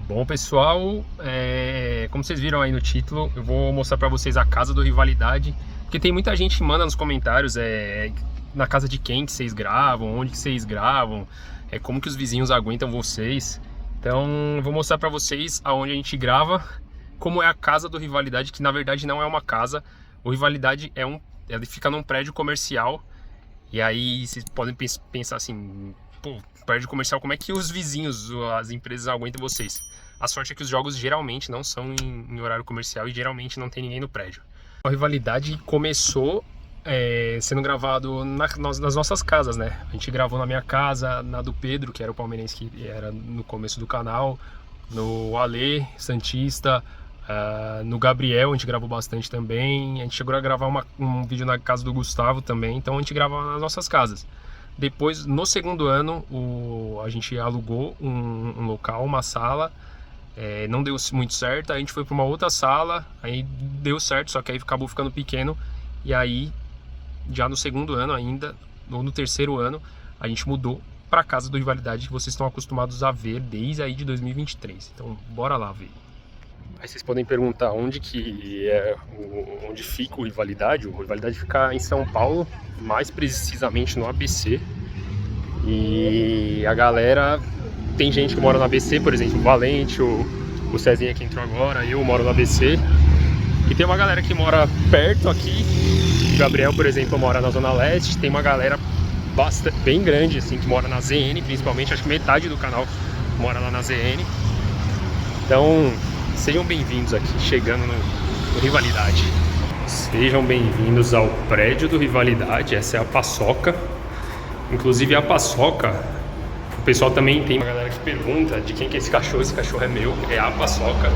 Bom, pessoal, como vocês viram aí no título, eu vou mostrar pra vocês a casa do Rivalidade, porque tem muita gente que manda nos comentários na casa de quem que vocês gravam, onde que vocês gravam, como que os vizinhos aguentam vocês. Então eu vou mostrar pra vocês aonde a gente grava, como é a casa do Rivalidade, que na verdade não é uma casa. O Rivalidade ele fica num prédio comercial, e aí vocês podem pensar assim, pô, prédio comercial, como é que os vizinhos, as empresas aguentam vocês? A sorte é que os jogos geralmente não são em horário comercial e geralmente não tem ninguém no prédio. A Rivalidade começou sendo gravado nas nossas casas, né? A gente gravou na minha casa, na do Pedro, que era o palmeirense que era no começo do canal, no Ale, Santista, no Gabriel, a gente gravou bastante também. A gente chegou a gravar um vídeo na casa do Gustavo também, então a gente gravava nas nossas casas. Depois, no segundo ano, a gente alugou um local, uma sala, não deu muito certo, a gente foi para uma outra sala, aí deu certo, só que aí acabou ficando pequeno, e aí, já no segundo ano ainda, ou no terceiro ano, a gente mudou para a casa do Rivalidade, que vocês estão acostumados a ver desde aí de 2023, então bora lá ver. Aí vocês podem perguntar onde fica o Rivalidade. O Rivalidade fica em São Paulo, mais precisamente no ABC. E a galera, tem gente que mora no ABC, por exemplo, o Valente, o Cezinha que entrou agora, eu moro no ABC. E tem uma galera que mora perto aqui, o Gabriel, por exemplo, mora na Zona Leste. Tem uma galera bem grande, assim, que mora na ZN, principalmente, acho que metade do canal mora lá na ZN. Então, sejam bem-vindos aqui, chegando no Rivalidade. Sejam bem-vindos ao prédio do Rivalidade, essa é a paçoca. Inclusive a paçoca, o pessoal também tem uma galera que pergunta de quem que é esse cachorro é meu, é a paçoca.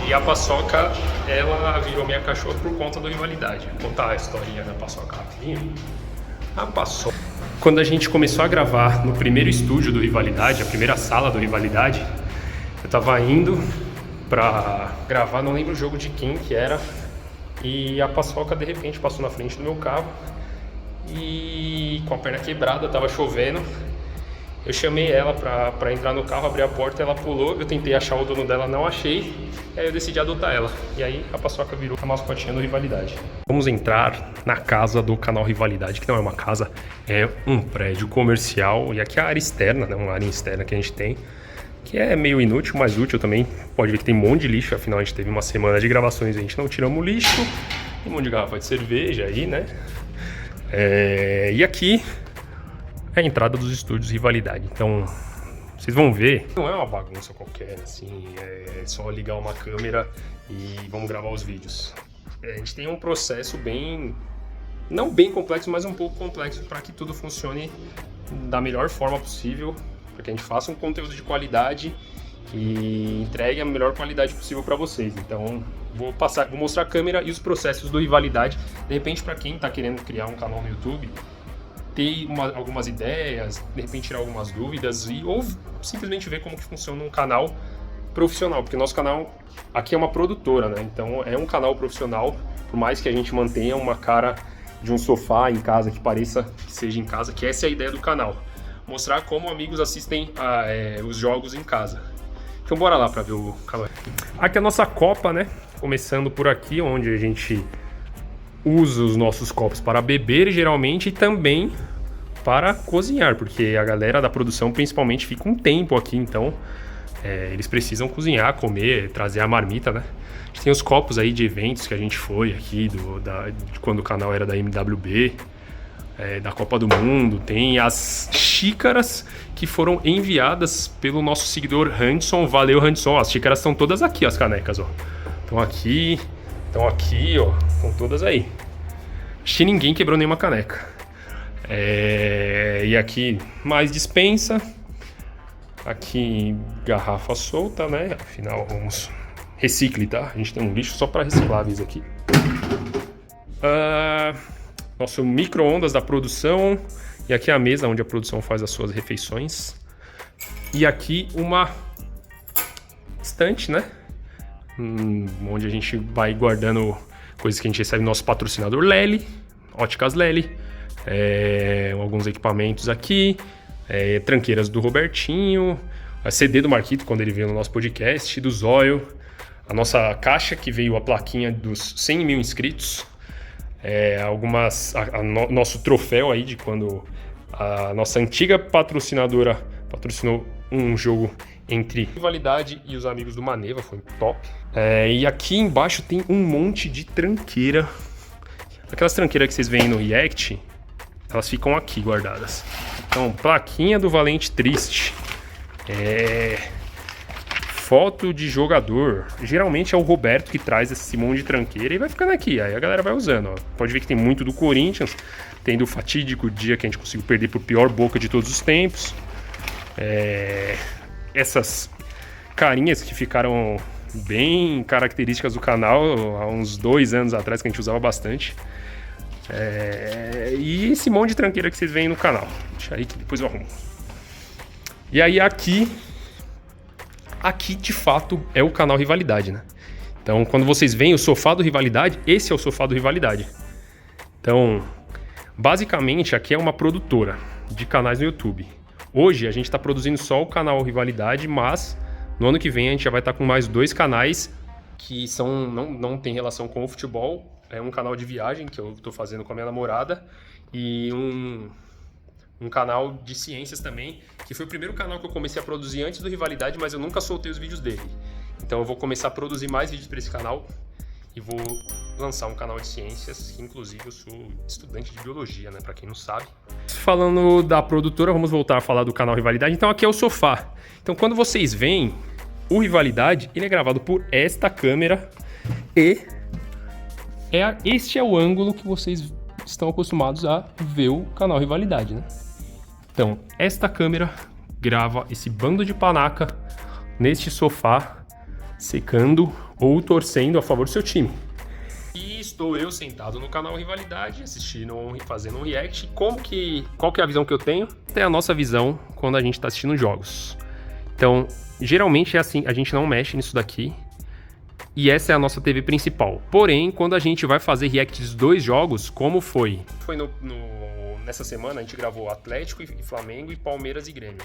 E a paçoca, ela virou minha cachorra por conta do Rivalidade. Vou contar a historinha da paçoca rapidinho. A paçoca, quando a gente começou a gravar no primeiro estúdio do Rivalidade, a primeira sala do Rivalidade, eu tava indo pra gravar, não lembro o jogo de quem que era, e a paçoca de repente passou na frente do meu carro e com a perna quebrada, tava chovendo. Eu chamei ela pra entrar no carro, abri a porta, ela pulou, eu tentei achar o dono dela, não achei, e aí eu decidi adotar ela, e aí a paçoca virou a mascotinha do Rivalidade. Vamos entrar na casa do canal Rivalidade, que não é uma casa, é um prédio comercial, e aqui é a área externa, né, uma área externa que a gente tem, que é meio inútil, mas útil também. Pode ver que tem um monte de lixo, afinal a gente teve uma semana de gravações e a gente não tiramos o lixo. Tem um monte de garrafa de cerveja aí, né? E aqui é a entrada dos estúdios Rivalidade. Então, vocês vão ver, não é uma bagunça qualquer, assim, é só ligar uma câmera e vamos gravar os vídeos. A gente tem um processo não bem complexo, mas um pouco complexo para que tudo funcione da melhor forma possível, para que a gente faça um conteúdo de qualidade e entregue a melhor qualidade possível para vocês. Então vou mostrar a câmera e os processos do Rivalidade. De repente, para quem está querendo criar um canal no YouTube, ter algumas ideias, de repente tirar algumas dúvidas ou simplesmente ver como que funciona um canal profissional, porque nosso canal aqui é uma produtora, né? Então é um canal profissional, por mais que a gente mantenha uma cara de um sofá em casa, que pareça que seja em casa, que essa é a ideia do canal. Mostrar como amigos assistem os jogos em casa. Então bora lá para ver o canal. Aqui é a nossa copa, né? Começando por aqui, onde a gente usa os nossos copos para beber geralmente e também para cozinhar, porque a galera da produção principalmente fica um tempo aqui, então eles precisam cozinhar, comer, trazer a marmita, né? A gente tem os copos aí de eventos que a gente foi aqui, de quando o canal era da MWB, da Copa do Mundo. Tem as xícaras que foram enviadas pelo nosso seguidor Hanson. Valeu, Hanson. As xícaras estão todas aqui, as canecas, ó. Estão aqui, ó. Estão todas aí. Acho que ninguém quebrou nenhuma caneca. E aqui mais dispensa. Aqui garrafa solta, né? Afinal, vamos recicle, tá? A gente tem um lixo só para recicláveis aqui. Nosso micro-ondas da produção. E aqui é a mesa onde a produção faz as suas refeições. E aqui uma estante, né? Onde a gente vai guardando coisas que a gente recebe do nosso patrocinador Lely, Óticas Lely. Alguns equipamentos aqui. Tranqueiras do Robertinho. a CD do Marquito, quando ele veio no nosso podcast, do Zóio, a nossa caixa, que veio a plaquinha dos 100 mil inscritos, nosso troféu aí de quando a nossa antiga patrocinadora patrocinou um jogo entre Rivalidade e os amigos do Maneva, foi top. E aqui embaixo tem um monte de tranqueira. Aquelas tranqueiras que vocês veem no React, elas ficam aqui guardadas. Então, plaquinha do Valente Triste. Foto de jogador. Geralmente é o Roberto que traz esse monte de tranqueira e vai ficando aqui. Aí a galera vai usando, ó. Pode ver que tem muito do Corinthians. Tem do fatídico dia que a gente conseguiu perder por pior boca de todos os tempos. Essas carinhas que ficaram bem características do canal há uns 2 anos atrás, que a gente usava bastante. E esse monte de tranqueira que vocês veem no canal. Deixa aí que depois eu arrumo. E aí aqui de fato é o canal Rivalidade, né? Então quando vocês veem o sofá do Rivalidade, esse é o sofá do Rivalidade. Então, basicamente aqui é uma produtora de canais no YouTube. Hoje a gente está produzindo só o canal Rivalidade, mas no ano que vem a gente já vai estar com mais 2 canais que não tem relação com o futebol. É um canal de viagem que eu estou fazendo com a minha namorada e um canal de ciências também, que foi o primeiro canal que eu comecei a produzir antes do Rivalidade, mas eu nunca soltei os vídeos dele. Então eu vou começar a produzir mais vídeos para esse canal e vou lançar um canal de ciências, que inclusive eu sou estudante de biologia, né, para quem não sabe. Falando da produtora, vamos voltar a falar do canal Rivalidade. Então aqui é o sofá. Então quando vocês veem o Rivalidade, ele é gravado por esta câmera e este é o ângulo que vocês estão acostumados a ver o canal Rivalidade, né? Então, esta câmera grava esse bando de panaca neste sofá, secando ou torcendo a favor do seu time. E estou eu sentado no canal Rivalidade, assistindo, fazendo um react. Qual que é a visão que eu tenho? Esta é a nossa visão quando a gente está assistindo jogos. Então, geralmente é assim, a gente não mexe nisso daqui. E essa é a nossa TV principal. Porém, quando a gente vai fazer reacts de 2 jogos, como foi? Nessa semana a gente gravou Atlético e Flamengo e Palmeiras e Grêmio.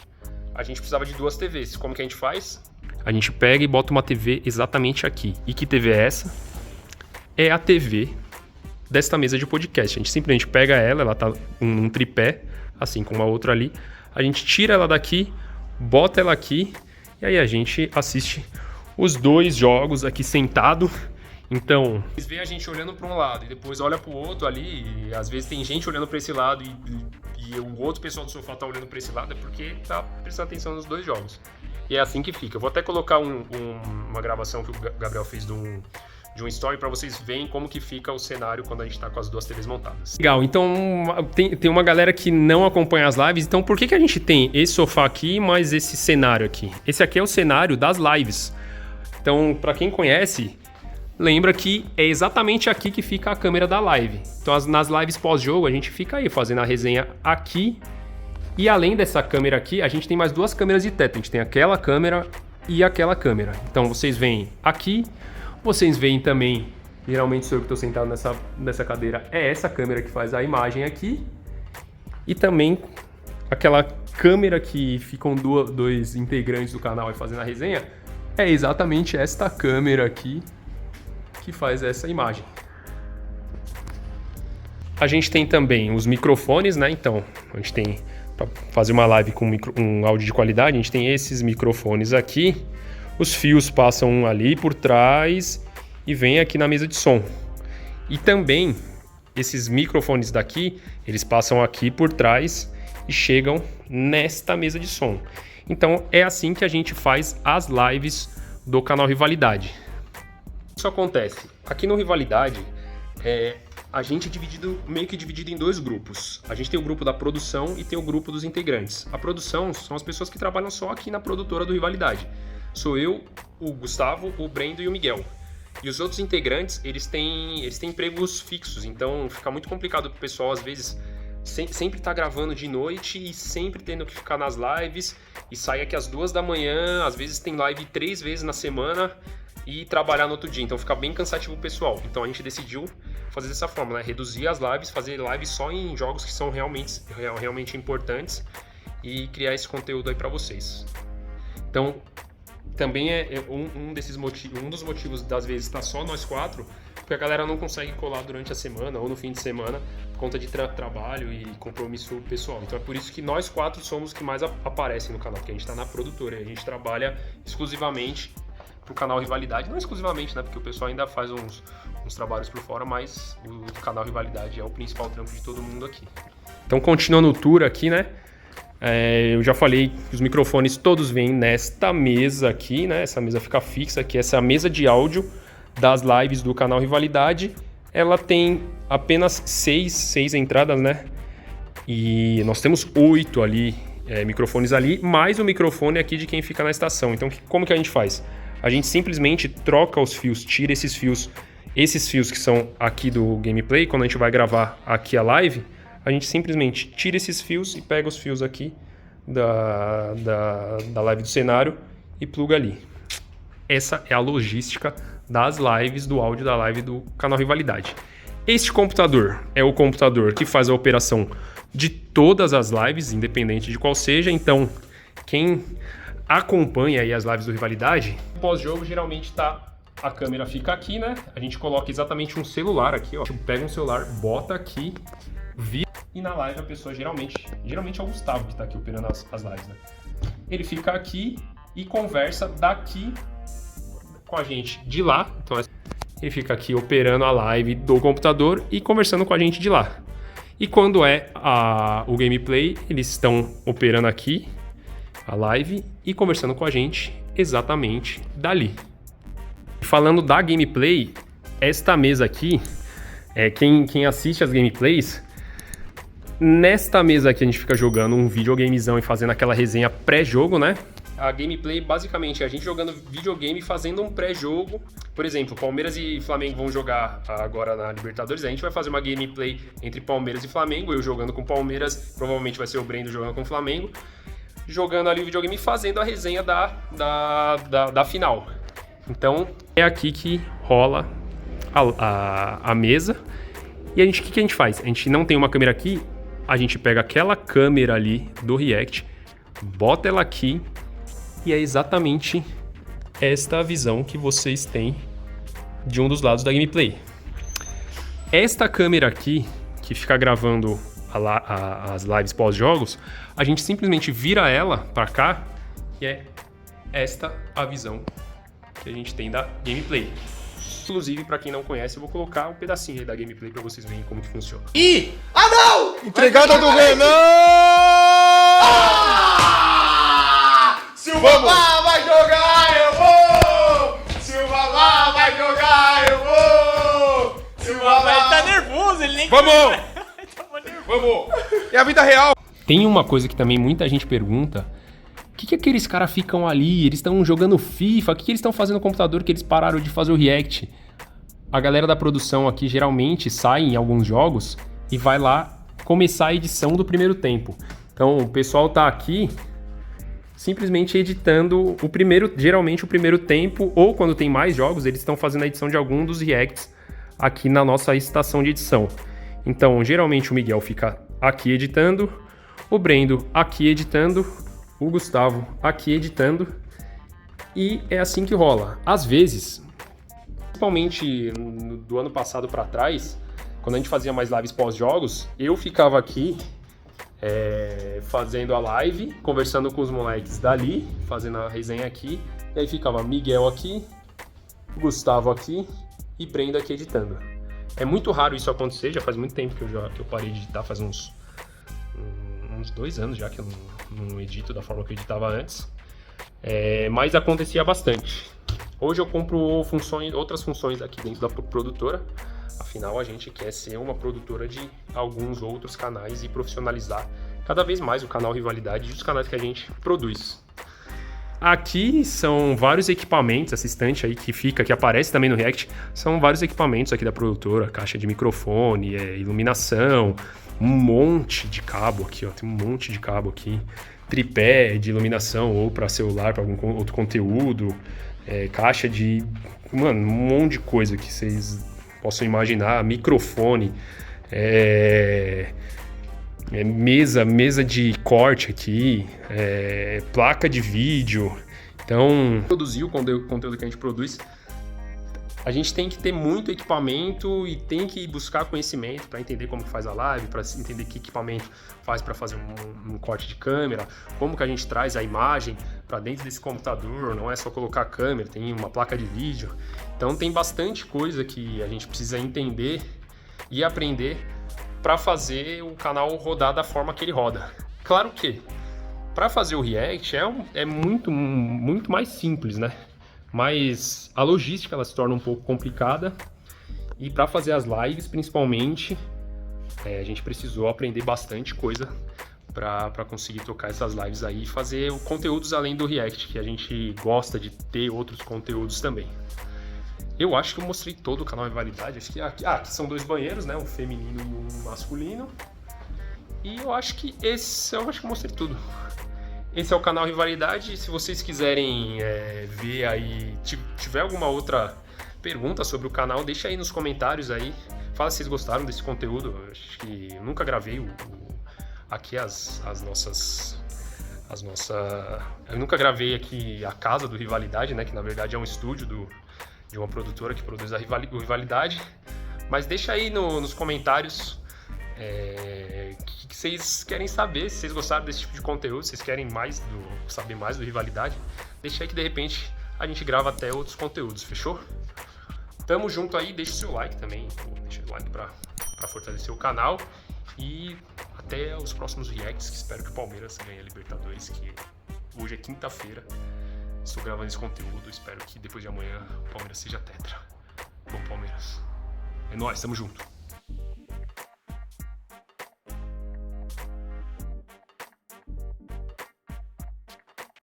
A gente precisava de 2 TVs. Como que a gente faz? A gente pega e bota uma TV exatamente aqui. E que TV é essa? É a TV desta mesa de podcast. A gente simplesmente pega ela tá num tripé, assim como a outra ali. A gente tira ela daqui, bota ela aqui e aí a gente assiste os 2 jogos aqui sentado. Então, vocês veem a gente olhando para um lado e depois olha para o outro ali, e às vezes tem gente olhando para esse lado e o outro pessoal do sofá tá olhando para esse lado, é porque tá prestando atenção nos 2 jogos. E é assim que fica. Eu vou até colocar uma gravação que o Gabriel fez de um story para vocês verem como que fica o cenário quando a gente tá com as 2 TVs montadas. Legal, então tem uma galera que não acompanha as lives, então por que a gente tem esse sofá aqui, mas esse cenário aqui? Esse aqui é o cenário das lives. Então, para quem conhece, lembra que é exatamente aqui que fica a câmera da live. Então, nas lives pós-jogo, a gente fica aí fazendo a resenha aqui. E além dessa câmera aqui, a gente tem mais 2 câmeras de teto. A gente tem aquela câmera e aquela câmera. Então, vocês veem aqui, vocês veem também, geralmente sou eu que estou sentado nessa cadeira, é essa câmera que faz a imagem aqui. E também aquela câmera que ficam 2 integrantes do canal aí fazendo a resenha. É exatamente esta câmera aqui que faz essa imagem. A gente tem também os microfones, né? Então, a gente tem, para fazer uma live com um áudio de qualidade, a gente tem esses microfones aqui. Os fios passam ali por trás e vêm aqui na mesa de som. E também, esses microfones daqui, eles passam aqui por trás e chegam nesta mesa de som. Então é assim que a gente faz as lives do canal Rivalidade. Isso acontece. Aqui no Rivalidade, a gente é meio que dividido em 2 grupos. A gente tem o grupo da produção e tem o grupo dos integrantes. A produção são as pessoas que trabalham só aqui na produtora do Rivalidade. Sou eu, o Gustavo, o Brendo e o Miguel. E os outros integrantes, eles têm empregos fixos, então fica muito complicado pro pessoal, às vezes, sempre tá gravando de noite e sempre tendo que ficar nas lives e sair aqui às 2 da manhã, às vezes tem live 3 vezes na semana e trabalhar no outro dia, então fica bem cansativo o pessoal. Então a gente decidiu fazer dessa forma, né? Reduzir as lives, fazer lives só em jogos que são realmente importantes e criar esse conteúdo aí para vocês. Então, também é um dos motivos das vezes estar só nós 4, porque a galera não consegue colar durante a semana ou no fim de semana por conta de trabalho e compromisso pessoal. Então é por isso que nós 4 somos os que mais aparecem no canal, porque a gente está na produtora e a gente trabalha exclusivamente pro canal Rivalidade, não exclusivamente, né, porque o pessoal ainda faz uns trabalhos por fora, mas o canal Rivalidade é o principal trampo de todo mundo aqui. Então, continuando o tour aqui, né, eu já falei que os microfones todos vêm nesta mesa aqui, né, essa mesa fica fixa aqui, essa é a mesa de áudio das lives do canal Rivalidade. Ela tem apenas 6 entradas, né, e nós temos 8 ali, microfones ali, mais o microfone aqui de quem fica na estação. Então, como que a gente faz? A gente simplesmente troca os fios, tira esses fios que são aqui do gameplay. Quando a gente vai gravar aqui a live, a gente simplesmente tira esses fios e pega os fios aqui da live do cenário e pluga ali. Essa é a logística das lives, do áudio da live do canal Rivalidade. Este computador é o computador que faz a operação de todas as lives, independente de qual seja. Então, quem acompanha aí as lives do Rivalidade, pós-jogo geralmente a câmera fica aqui, né? A gente coloca exatamente um celular aqui, ó. Tipo, pega um celular, bota aqui, vira, e na live a pessoa geralmente é o Gustavo que tá aqui operando as lives, né? Ele fica aqui e conversa daqui com a gente de lá. Então ele fica aqui operando a live do computador e conversando com a gente de lá. E quando é o gameplay, eles estão operando aqui a live e conversando com a gente exatamente dali. Falando da gameplay, esta mesa aqui, quem assiste as gameplays, nesta mesa aqui a gente fica jogando um videogamezão e fazendo aquela resenha pré-jogo, né? A gameplay basicamente é a gente jogando videogame e fazendo um pré-jogo. Por exemplo, Palmeiras e Flamengo vão jogar agora na Libertadores. A gente vai fazer uma gameplay entre Palmeiras e Flamengo, eu jogando com Palmeiras, provavelmente vai ser o Brendo jogando com o Flamengo, jogando ali o videogame e fazendo a resenha da final. Então, é aqui que rola a mesa. E o que a gente faz? A gente não tem uma câmera aqui, a gente pega aquela câmera ali do React, bota ela aqui, e é exatamente esta visão que vocês têm de um dos lados da gameplay. Esta câmera aqui, que fica gravando as lives pós-jogos, a gente simplesmente vira ela para cá e é esta a visão que a gente tem da gameplay. Inclusive, para quem não conhece, eu vou colocar um pedacinho aí da gameplay para vocês verem como que funciona. Ah, não! Entregada do Renan! Se o Babá vai jogar, eu vou! Se o Babá vai jogar, eu vou! Se o Babá... Ele tá nervoso, ele nem... Vamos! Ele tava nervoso. Vamos! É a vida real! Tem uma coisa que também muita gente pergunta: o que aqueles caras ficam ali? Eles estão jogando FIFA? O que eles estão fazendo no computador que eles pararam de fazer o react? A galera da produção aqui geralmente sai em alguns jogos e vai lá começar a edição do primeiro tempo. Então o pessoal tá aqui simplesmente editando geralmente o primeiro tempo, ou quando tem mais jogos, eles estão fazendo a edição de algum dos reacts aqui na nossa estação de edição. Então, geralmente o Miguel fica aqui editando, o Brendo aqui editando, o Gustavo aqui editando, e é assim que rola. Às vezes, principalmente do ano passado para trás, quando a gente fazia mais lives pós-jogos, eu ficava aqui fazendo a live, conversando com os moleques dali, fazendo a resenha aqui, e aí ficava Miguel aqui, Gustavo aqui e Brenda aqui editando. É muito raro isso acontecer, já faz muito tempo que eu parei de editar, faz uns 2 anos já que eu não edito da forma que eu editava antes, mas acontecia bastante. Hoje eu compro outras funções aqui dentro da produtora, afinal a gente quer ser uma produtora de alguns outros canais e profissionalizar cada vez mais o canal Rivalidade e os canais que a gente produz. Aqui são vários equipamentos, essa estante aí que aparece também no React, são vários equipamentos aqui da produtora, caixa de microfone, iluminação, um monte de cabo aqui, ó, tem um monte de cabo aqui, tripé de iluminação ou para celular, para algum outro conteúdo, caixa de, um monte de coisa que vocês possam imaginar, microfone, mesa de corte aqui, placa de vídeo, Então, produzir o conteúdo que a gente produz, a gente tem que ter muito equipamento e tem que buscar conhecimento para entender como que faz a live, para entender que equipamento faz para fazer um corte de câmera, como que a gente traz a imagem para dentro desse computador, não é só colocar a câmera, tem uma placa de vídeo. Então tem bastante coisa que a gente precisa entender e aprender para fazer o canal rodar da forma que ele roda. Claro que para fazer o React é muito mais simples, né? Mas a logística ela se torna um pouco complicada e para fazer as lives, principalmente, a gente precisou aprender bastante coisa para conseguir tocar essas lives aí e fazer conteúdos além do React, que a gente gosta de ter outros conteúdos também. Eu acho que eu mostrei todo o canal Rivalidade. Acho que aqui são 2 banheiros, né? Um feminino e um masculino. E eu acho que eu mostrei tudo. Esse é o canal Rivalidade. Se vocês quiserem ver aí, tiver alguma outra pergunta sobre o canal, deixa aí nos comentários aí. Fala se vocês gostaram desse conteúdo. Eu acho que eu nunca gravei aqui as nossas. Eu nunca gravei aqui a casa do Rivalidade, né? Que na verdade é um estúdio de uma produtora que produz o Rivalidade. Mas deixa aí nos comentários o que vocês querem saber, se vocês gostaram desse tipo de conteúdo, se vocês querem saber mais do Rivalidade. Deixa aí que de repente a gente grava até outros conteúdos, fechou? Tamo junto aí, deixa o seu like também, deixa o like pra fortalecer o canal. E até os próximos reacts, que espero que o Palmeiras ganhe a Libertadores, que hoje é quinta-feira. Estou gravando esse conteúdo, espero que depois de amanhã o Palmeiras seja tetra. Bom Palmeiras. É nóis, tamo junto.